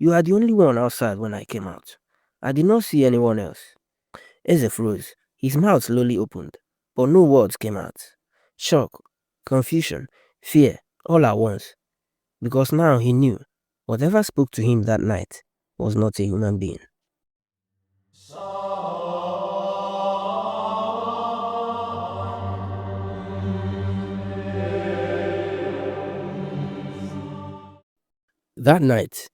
You are the only one outside when I came out. I did not see anyone else. Eze froze. His mouth slowly opened, but no words came out. Shock, confusion, fear, all at once. Because now he knew whatever spoke to him that night was not a human being. That night,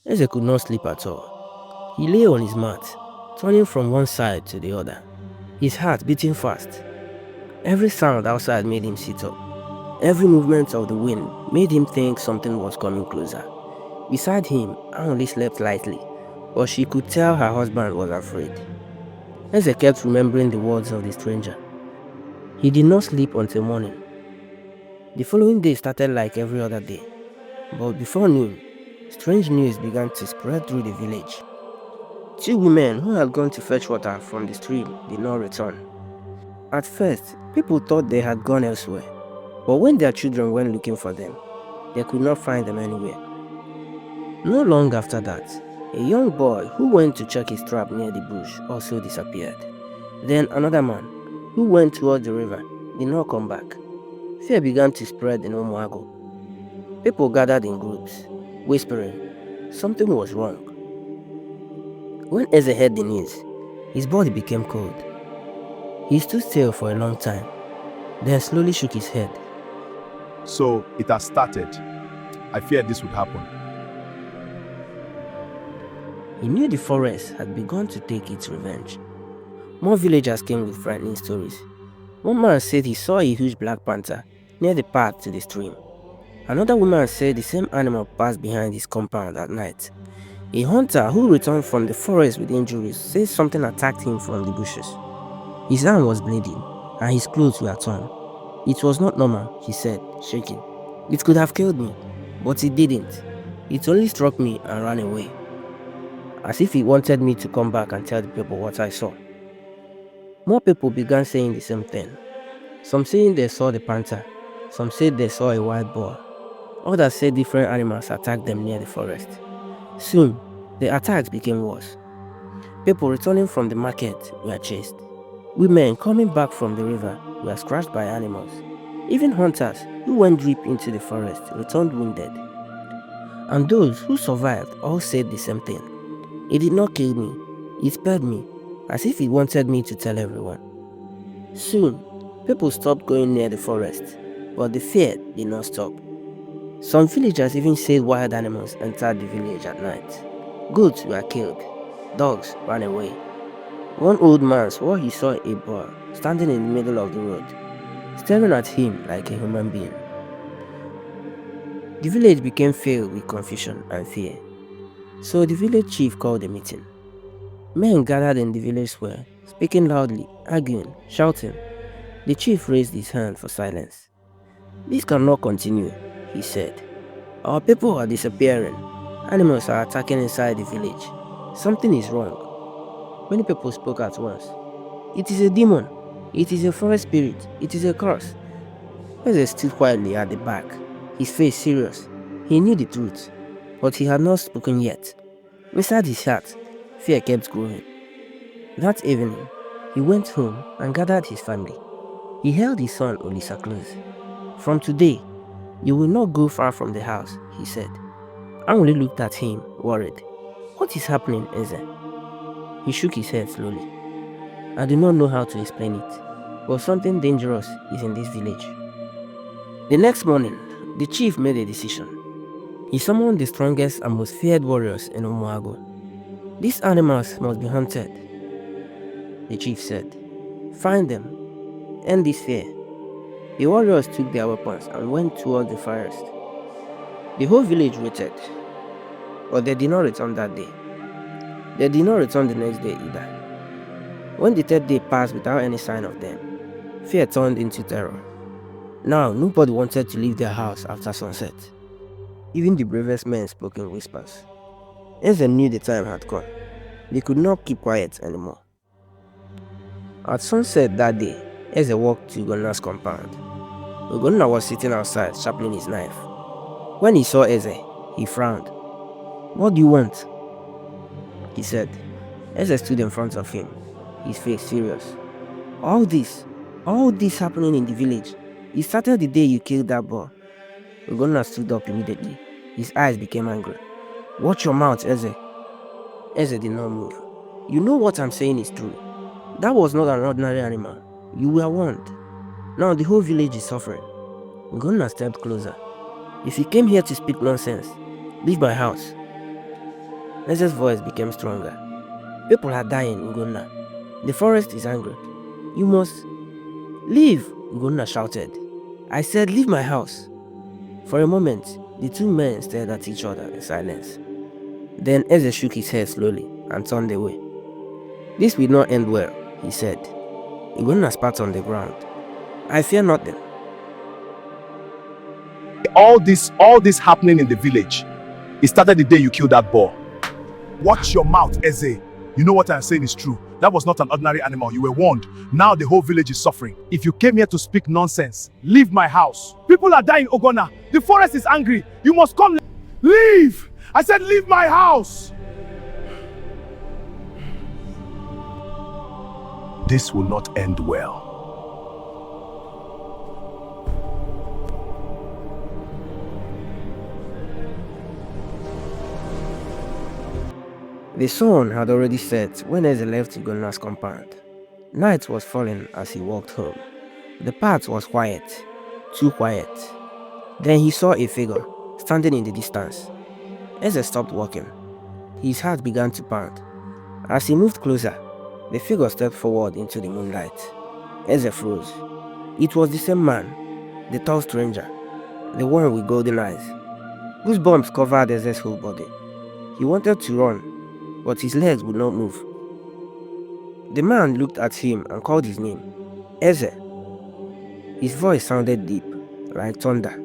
Eze could not sleep at all. He lay on his mat, turning from one side to the other, his heart beating fast. Every sound outside made him sit up. Every movement of the wind made him think something was coming closer. Beside him, Anoli slept lightly, but she could tell her husband was afraid. Eze kept remembering the words of the stranger. He did not sleep until morning. The following day started like every other day, but before noon, strange news began to spread through the village. Two women who had gone to fetch water from the stream did not return. At first, people thought they had gone elsewhere, but when their children went looking for them, they could not find them anywhere. Not long after that, a young boy who went to check his trap near the bush also disappeared. Then another man, who went towards the river, did not come back. Fear began to spread in Omuago. People gathered in groups, whispering something was wrong. When Eze heard the news, his body became cold. He stood still for a long time, then slowly shook his head. So it has started. I feared this would happen. He knew the forest had begun to take its revenge. More villagers came with frightening stories. One man said he saw a huge black panther near the path to the stream. Another woman said the same animal passed behind his compound at night. A hunter who returned from the forest with injuries said something attacked him from the bushes. His arm was bleeding and his clothes were torn. It was not normal, he said, shaking. It could have killed me, but it didn't. It only struck me and ran away. As if he wanted me to come back and tell the people what I saw. More people began saying the same thing. Some saying they saw the panther, some said they saw a wild boar. Others said different animals attacked them near the forest. Soon, the attacks became worse. People returning from the market were chased. Women coming back from the river were scratched by animals. Even hunters who went deep into the forest returned wounded. And those who survived all said the same thing. It did not kill me, it spared me, as if it wanted me to tell everyone. Soon, people stopped going near the forest, but the fear did not stop. Some villagers even said wild animals entered the village at night. Goats were killed, dogs ran away. One old man swore he saw a boar standing in the middle of the road, staring at him like a human being. The village became filled with confusion and fear. So the village chief called a meeting. Men gathered in the village square, speaking loudly, arguing, shouting. The chief raised his hand for silence. This cannot continue, he said. Our people are disappearing. Animals are attacking inside the village. Something is wrong. Many people spoke at once. It is a demon. It is a forest spirit. It is a curse. Eze stood quietly at the back, his face serious. He knew the truth, but he had not spoken yet. Inside his heart, fear kept growing. That evening, he went home and gathered his family. He held his son Olisa close. From today, you will not go far from the house, he said. Anwuli looked at him, worried. What is happening, Eze? He shook his head slowly. I do not know how to explain it, but something dangerous is in this village. The next morning, the chief made a decision. He summoned the strongest and most feared warriors in Umuago. These animals must be hunted, the chief said. Find them, end this fear. The warriors took their weapons and went towards the forest. The whole village waited, but they did not return that day. They did not return the next day either. When the third day passed without any sign of them, fear turned into terror. Now, nobody wanted to leave their house after sunset. Even the bravest men spoke in whispers. Eze knew the time had come. They could not keep quiet anymore. At sunset that day, Eze walked to Ugonna's compound. Ugonna was sitting outside, sharpening his knife. When he saw Eze, he frowned. What do you want? He said. Eze stood in front of him, his face serious. All this, all this happening in the village. It started the day you killed that boy. Ugonna stood up immediately. His eyes became angry. Watch your mouth, Eze. Eze did not move. You know what I'm saying is true. That was not an ordinary animal. You were warned. Now the whole village is suffering. Ugonna stepped closer. If you came here to speak nonsense, leave my house. Eze's voice became stronger. People are dying, Ugonna. The forest is angry. You must leave, Ugonna shouted. I said leave my house. For a moment, the two men stared at each other in silence. Then Eze shook his head slowly and turned away. This will not end well, he said. Ugonna spat on the ground. I fear nothing. All this happening in the village, it started the day you killed that boar. Watch your mouth, Eze. You know what I'm saying is true. That was not an ordinary animal. You were warned. Now the whole village is suffering. If you came here to speak nonsense, leave my house. People are dying, Ogonna. The forest is angry. You must come. Leave! I said leave my house! This will not end well. The sun had already set when Eze left Ugonna's compound. Night was falling as he walked home. The path was quiet, too quiet. Then he saw a figure standing in the distance. Eze stopped walking. His heart began to pound. As he moved closer, the figure stepped forward into the moonlight. Eze froze. It was the same man, the tall stranger, the one with golden eyes. Goosebumps covered Eze's whole body. He wanted to run, but his legs would not move. The man looked at him and called his name, Eze. His voice sounded deep, like thunder.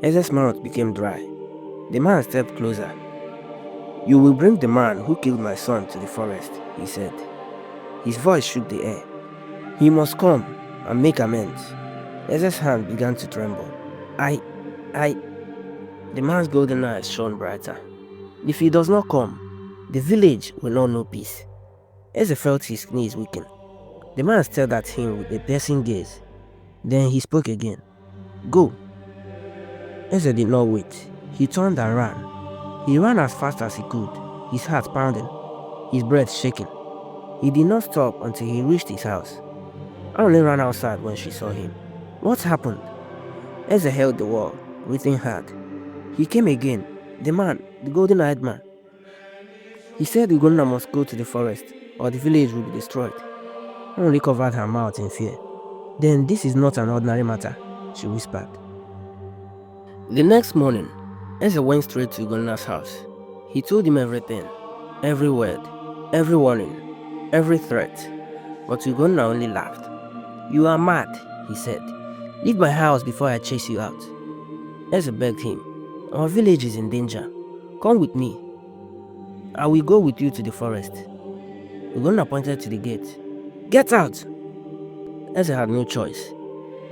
Eze's mouth became dry. The man stepped closer. You will bring the man who killed my son to the forest, he said. His voice shook the air. He must come and make amends. Eze's hand began to tremble. I... The man's golden eyes shone brighter. If he does not come, the village will not know peace. Eze felt his knees weaken. The man stared at him with a piercing gaze. Then he spoke again. Go. Eze did not wait. He turned and ran. He ran as fast as he could, his heart pounding, his breath shaking. He did not stop until he reached his house. I only ran outside when she saw him. What happened? Eze held the wall, breathing hard. He came again. The man, the golden-eyed man. He said Ugonna must go to the forest, or the village will be destroyed. I only covered her mouth in fear. Then this is not an ordinary matter, she whispered. The next morning, Eze went straight to Ugonna's house. He told him everything, every word, every warning, every threat. But Ugonna only laughed. You are mad, he said. Leave my house before I chase you out. Eze begged him. Our village is in danger. Come with me. I will go with you to the forest. Ugonna pointed to the gate. Get out! Eze had no choice.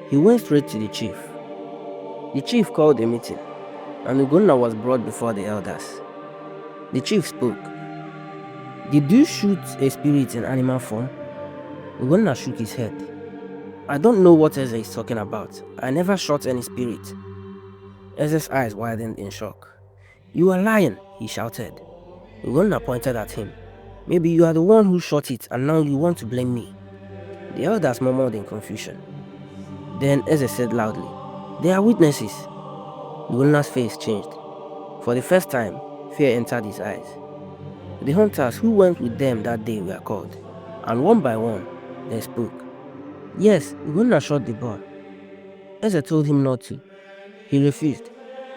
He went straight to the chief. The chief called a meeting, and Ugonna was brought before the elders. The chief spoke. Did you shoot a spirit in animal form? Ugonna shook his head. I don't know what Eze is talking about. I never shot any spirit. Eze's eyes widened in shock. You are lying, he shouted. Ugonna pointed at him. Maybe you are the one who shot it and now you want to blame me. The elders murmured in confusion. Then Eze said loudly, There are witnesses. Ugonna's face changed. For the first time, fear entered his eyes. The hunters who went with them that day were called, and one by one, they spoke. Yes, Ugonna shot the boar. Eze told him not to. He refused.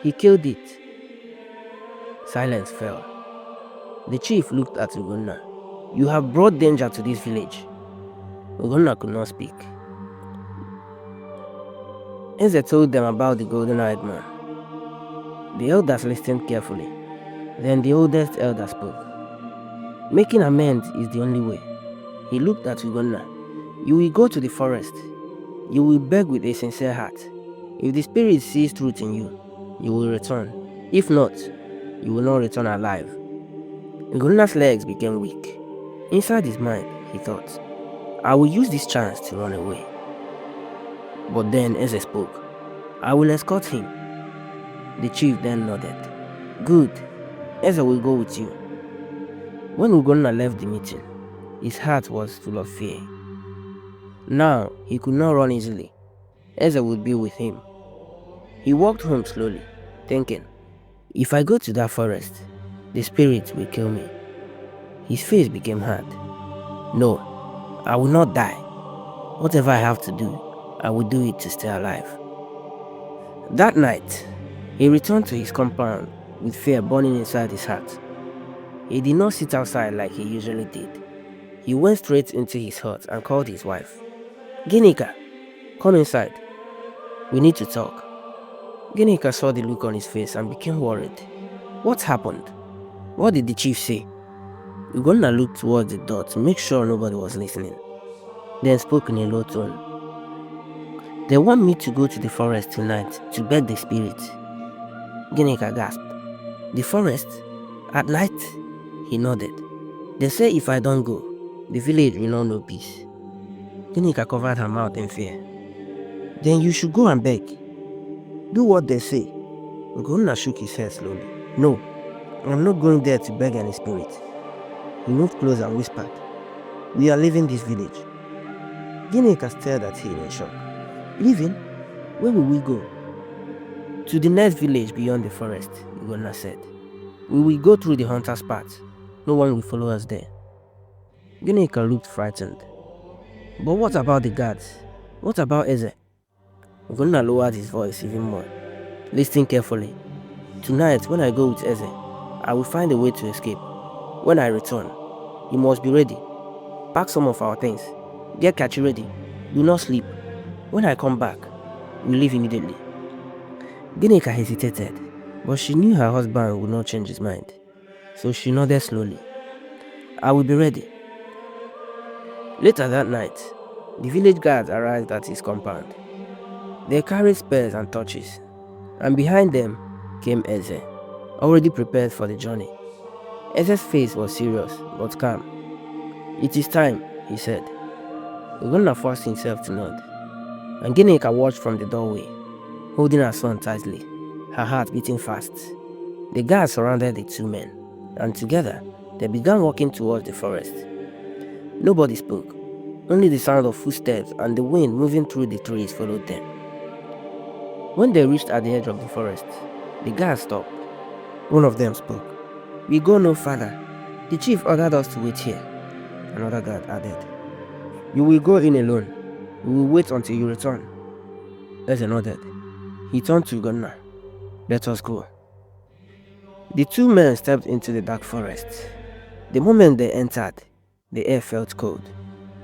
He killed it. Silence fell. The chief looked at Ugonna. You have brought danger to this village. Ugonna could not speak. Eze told them about the golden-eyed man. The elders listened carefully. Then the oldest elder spoke. Making amends is the only way. He looked at Ugonna. You will go to the forest. You will beg with a sincere heart. If the spirit sees truth in you, you will return. If not, you will not return alive. Nguna's legs became weak. Inside his mind, he thought, I will use this chance to run away. But then Eze spoke, I will escort him. The chief then nodded. Good, Eze will go with you. When Ugonna left the meeting, his heart was full of fear. Now he could not run easily. Eze would be with him. He walked home slowly, thinking, if I go to that forest, the spirit will kill me. His face became hard. No, I will not die. Whatever I have to do, I will do it to stay alive. That night, he returned to his compound with fear burning inside his heart. He did not sit outside like he usually did. He went straight into his hut and called his wife. Ginika, come inside. We need to talk. Ginika saw the look on his face and became worried. What happened? What did the chief say? Ugonna looked towards the door to make sure nobody was listening, then spoke in a low tone. They want me to go to the forest tonight to beg the spirit. Ginika gasped. The forest? At night? He nodded. They say if I don't go, the village will not know peace. Ginika covered her mouth in fear. Then you should go and beg. Do what they say. Ugonna shook his head slowly. No, I'm not going there to beg any spirit. He moved close and whispered, we are leaving this village. Ginika stared at him in shock. Leaving? Where will we go? To the next village beyond the forest, Ugonna said. We will go through the hunter's path. No one will follow us there. Ginika looked frightened. But what about the guards? What about Eze? Ugonna lowered his voice even more. Listen carefully. Tonight, when I go with Eze, I will find a way to escape. When I return, you must be ready. Pack some of our things. Get Kachi ready. Do not sleep. When I come back, we leave immediately. Ginika hesitated, but she knew her husband would not change his mind. So she nodded slowly. I will be ready. Later that night, the village guards arrived at his compound. They carried spears and torches, and behind them came Eze, already prepared for the journey. Eze's face was serious but calm. It is time, he said. Ugonna forced himself to nod, and Ginika watched from the doorway, holding her son tightly, her heart beating fast. The guards surrounded the two men, and together they began walking towards the forest. Nobody spoke. Only the sound of footsteps and the wind moving through the trees followed them. When they reached at the edge of the forest, the guards stopped. One of them spoke. We go no farther. The chief ordered us to wait here. Another guard added. You will go in alone. We will wait until you return. Eze nodded. He turned to Gunnar. Let us go. The two men stepped into the dark forest. The moment they entered, the air felt cold.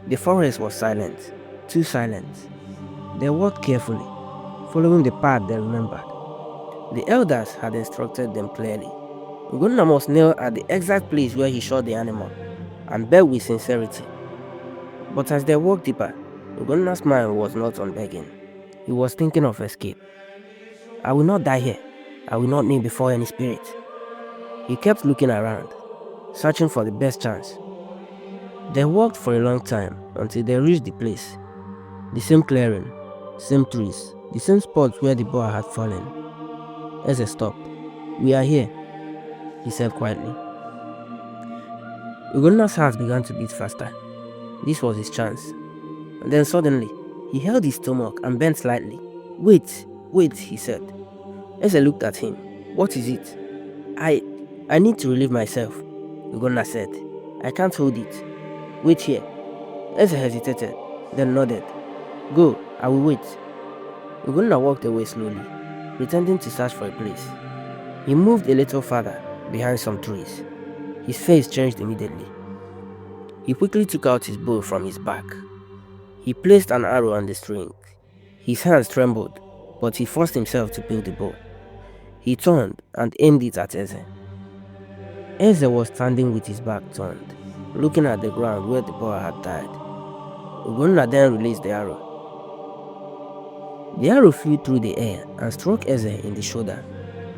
The forest was silent, too silent. They walked carefully, following the path they remembered. The elders had instructed them clearly. Ugonna must kneel at the exact place where he shot the animal and beg with sincerity. But as they walked deeper, Ugonna's mind was not on begging. He was thinking of escape. I will not die here. I will not kneel before any spirit. He kept looking around, searching for the best chance. They walked for a long time until they reached the place. The same clearing, same trees, the same spot where the boar had fallen. Eze stopped. We are here, he said quietly. Ugonna's heart began to beat faster. This was his chance. And then suddenly, he held his stomach and bent slightly. Wait, he said. Eze looked at him. What is it? I need to relieve myself, Ugonna said. I can't hold it. Wait here. Eze hesitated, then nodded. Go, I will wait. Ugonna walked away slowly, pretending to search for a place. He moved a little farther, behind some trees. His face changed immediately. He quickly took out his bow from his back. He placed an arrow on the string. His hands trembled, but he forced himself to pull the bow. He turned and aimed it at Eze. Eze was standing with his back turned, looking at the ground where the boar had died. Ugonna then released the arrow. The arrow flew through the air and struck Eze in the shoulder.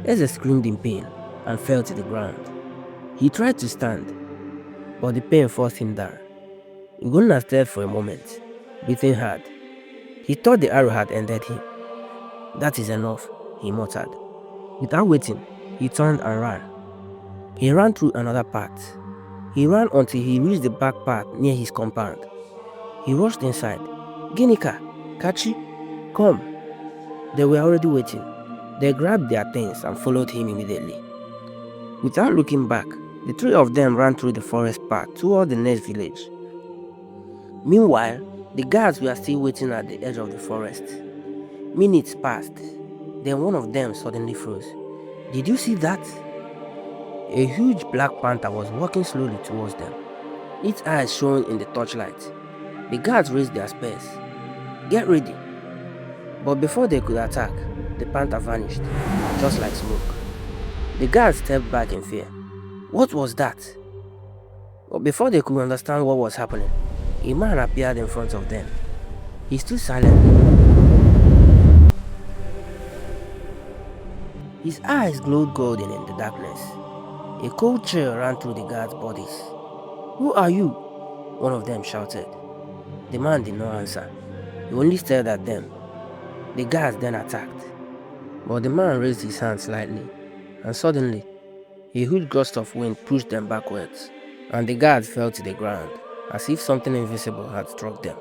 Eze screamed in pain. and fell to the ground. He tried to stand, but the pain forced him down. Ugonna stared for a moment, breathing hard. He thought the arrow had ended him. "That is enough," he muttered. Without waiting, he turned and ran. He ran through another path. He ran until he reached the back path near his compound. He rushed inside. "Ginika, Kachi, come." They were already waiting. They grabbed their things and followed him immediately. Without looking back, the three of them ran through the forest path toward the next village. Meanwhile, the guards were still waiting at the edge of the forest. Minutes passed. Then one of them suddenly froze. "Did you see that?" A huge black panther was walking slowly towards them, its eyes showing in the torchlight. The guards raised their spears. "Get ready." But before they could attack, the panther vanished, just like smoke. The guards stepped back in fear. What was that? But before they could understand what was happening, a man appeared in front of them. He stood silently. His eyes glowed golden in the darkness. A cold chill ran through the guards' bodies. "Who are you?" one of them shouted. The man did not answer. He only stared at them. The guards then attacked. But the man raised his hand slightly, and suddenly, a huge gust of wind pushed them backwards, and the guards fell to the ground, as if something invisible had struck them.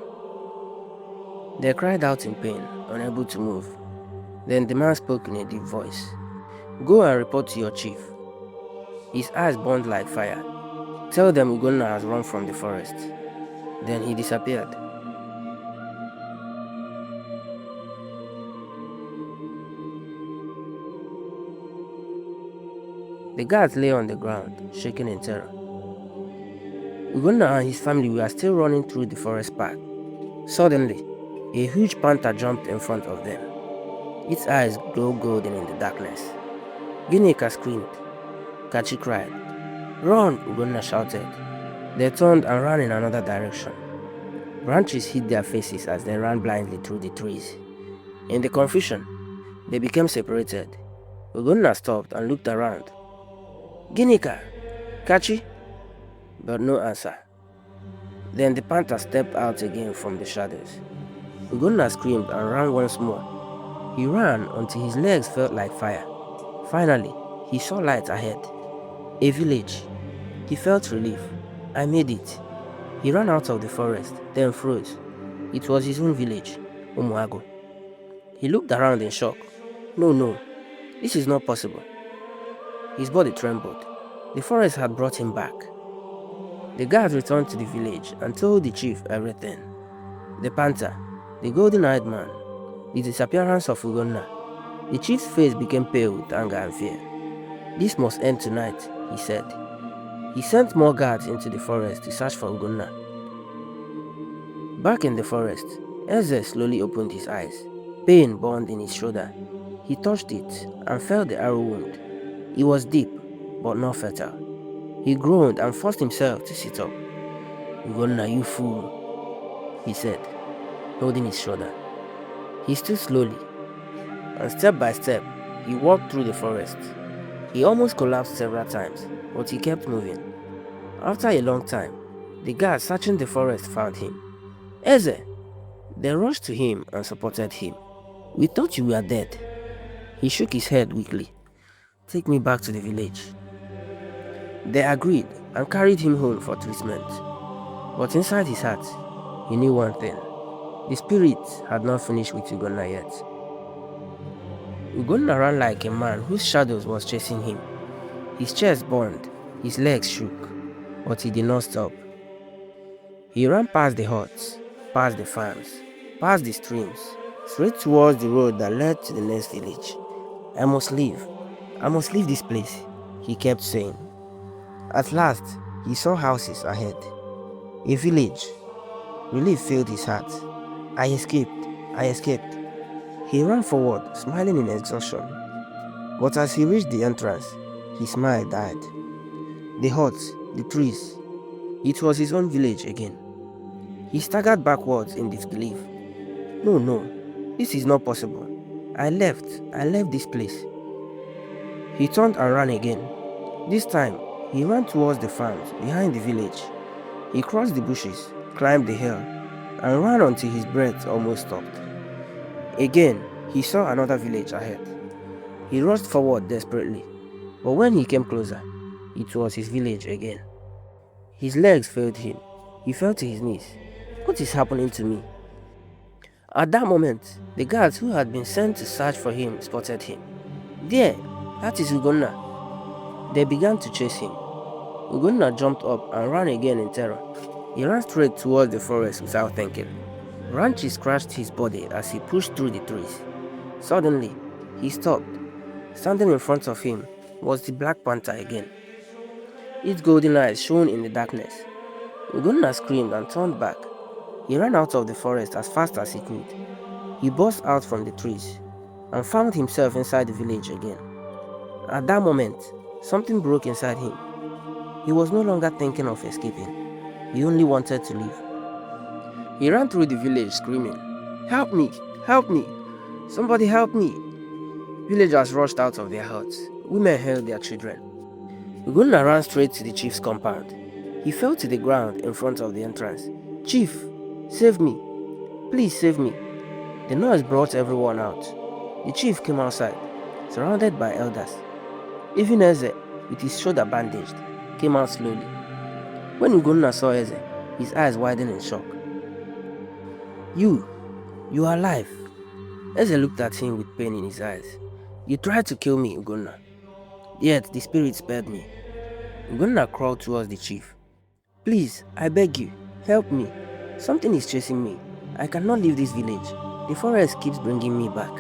They cried out in pain, unable to move. Then the man spoke in a deep voice. "Go and report to your chief." His eyes burned like fire. "Tell them Ugonna has run from the forest." Then he disappeared. The guards lay on the ground, shaking in terror. Ugonna and his family were still running through the forest path. Suddenly, a huge panther jumped in front of them. Its eyes glowed golden in the darkness. Ginika screamed. Kachi cried. "Run!" Ugonna shouted. They turned and ran in another direction. Branches hid their faces as they ran blindly through the trees. In the confusion, they became separated. Ugonna stopped and looked around. "Ginika! Kachi!" But no answer. Then the panther stepped out again from the shadows. Ugonna screamed and ran once more. He ran until his legs felt like fire. Finally, he saw light ahead. A village. He felt relief. I made it. He ran out of the forest, then froze. It was his own village, Umuago. He looked around in shock. No, this is not possible. His body trembled. The forest had brought him back. The guards returned to the village and told the chief everything. The panther, the golden-eyed man, the disappearance of Ugonna. The chief's face became pale with anger and fear. "This must end tonight," he said. He sent more guards into the forest to search for Ugonna. Back in the forest, Eze slowly opened his eyes. Pain burned in his shoulder. He touched it and felt the arrow wound. It was deep, but not fatal. He groaned and forced himself to sit up. "Ugonna, you fool," he said, holding his shoulder. He stood slowly, and step by step, he walked through the forest. He almost collapsed several times, but he kept moving. After a long time, the guards searching the forest found him. "Eze!" They rushed to him and supported him. "We thought you were dead." He shook his head weakly. "Take me back to the village." They agreed and carried him home for treatment. But inside his heart, he knew one thing. The spirit had not finished with Ugonna yet. Ugonna ran like a man whose shadows was chasing him. His chest burned, his legs shook, but he did not stop. He ran past the huts, past the farms, past the streams, straight towards the road that led to the next village. I must leave this place," he kept saying. At last, he saw houses ahead. A village. Relief filled his heart. I escaped. He ran forward, smiling in exhaustion. But as he reached the entrance, his smile died. The huts, the trees. It was his own village again. He staggered backwards in disbelief. No, this is not possible. I left this place." He turned and ran again. This time, he ran towards the farms behind the village. He crossed the bushes, climbed the hill, and ran until his breath almost stopped. Again, he saw another village ahead. He rushed forward desperately, but when he came closer, it was his village again. His legs failed him. He fell to his knees. What is happening to me? At that moment, the guards who had been sent to search for him spotted him. There, that is Ugonna. They began to chase him. Ugonna jumped up and ran again in terror. He ran straight towards the forest without thinking. Branches scratched his body as he pushed through the trees. Suddenly, he stopped. Standing in front of him was the Black Panther again. Its golden eyes shone in the darkness. Ugonna screamed and turned back. He ran out of the forest as fast as he could. He burst out from the trees and found himself inside the village again. At that moment, something broke inside him. He was no longer thinking of escaping. He only wanted to live. He ran through the village screaming, "Help me! Help me! Somebody help me!" Villagers rushed out of their huts. Women held their children. Ugonna ran straight to the chief's compound. He fell to the ground in front of the entrance. "Chief, save me! Please save me!" The noise brought everyone out. The chief came outside, surrounded by elders. Even Eze, with his shoulder bandaged, came out slowly. When Ugonna saw Eze, his eyes widened in shock. You are alive." Eze looked at him with pain in his eyes. "You tried to kill me, Ugonna. Yet the spirit spared me." Ugonna crawled towards the chief. "Please, I beg you, help me. Something is chasing me. I cannot leave this village. The forest keeps bringing me back."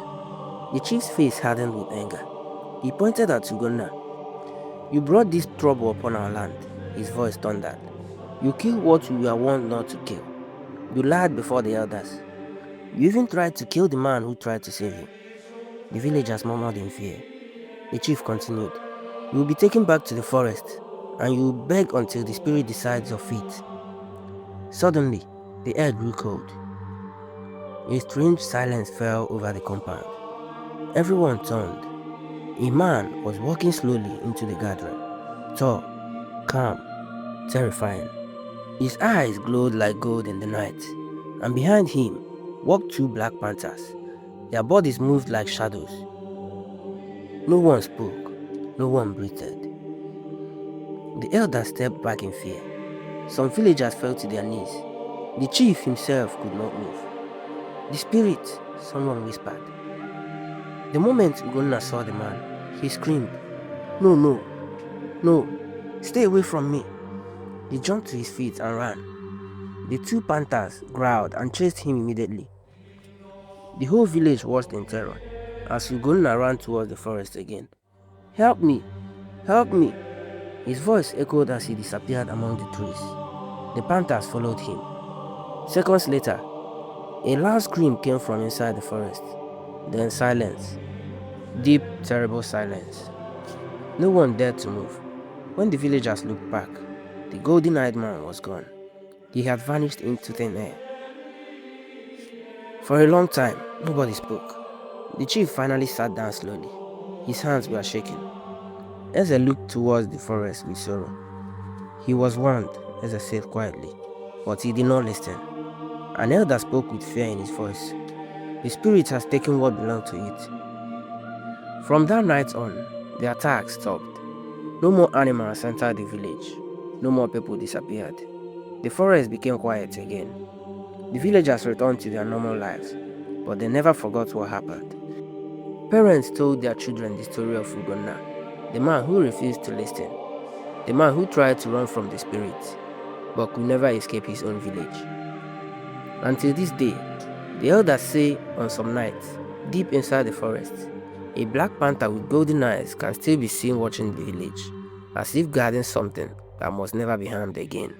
The chief's face hardened with anger. He pointed at Ugonna. "You brought this trouble upon our land," his voice thundered. "You killed what we were warned not to kill. You lied before the elders. You even tried to kill the man who tried to save you." The villagers murmured in fear. The chief continued, "You will be taken back to the forest, and you will beg until the spirit decides your fate." Suddenly, the air grew cold. A strange silence fell over the compound. Everyone turned. A man was walking slowly into the gathering, tall, calm, terrifying. His eyes glowed like gold in the night, and behind him walked two Black Panthers. Their bodies moved like shadows. No one spoke, no one breathed. The elders stepped back in fear. Some villagers fell to their knees. The chief himself could not move. "The spirit," someone whispered. The moment Ugonna saw the man, he screamed, "No, no, no, stay away from me." He jumped to his feet and ran. The two panthers growled and chased him immediately. The whole village watched in terror as Ugonna ran towards the forest again. "Help me! Help me!" His voice echoed as he disappeared among the trees. The panthers followed him. Seconds later, a loud scream came from inside the forest. Then silence. Deep, terrible silence. No one dared to move. When the villagers looked back, the golden-eyed man was gone. He had vanished into thin air. For a long time, nobody spoke. The chief finally sat down slowly. His hands were shaking. Eze looked towards the forest with sorrow. "He was warned," Eze said quietly, "but he did not listen." An elder spoke with fear in his voice. "The spirit has taken what belonged to it." From that night on, the attacks stopped. No more animals entered the village. No more people disappeared. The forest became quiet again. The villagers returned to their normal lives, but they never forgot what happened. Parents told their children the story of Ugonna, the man who refused to listen, the man who tried to run from the spirits, but could never escape his own village. Until this day, the elders say on some nights, deep inside the forest, a black panther with golden eyes can still be seen watching the village, as if guarding something that must never be harmed again.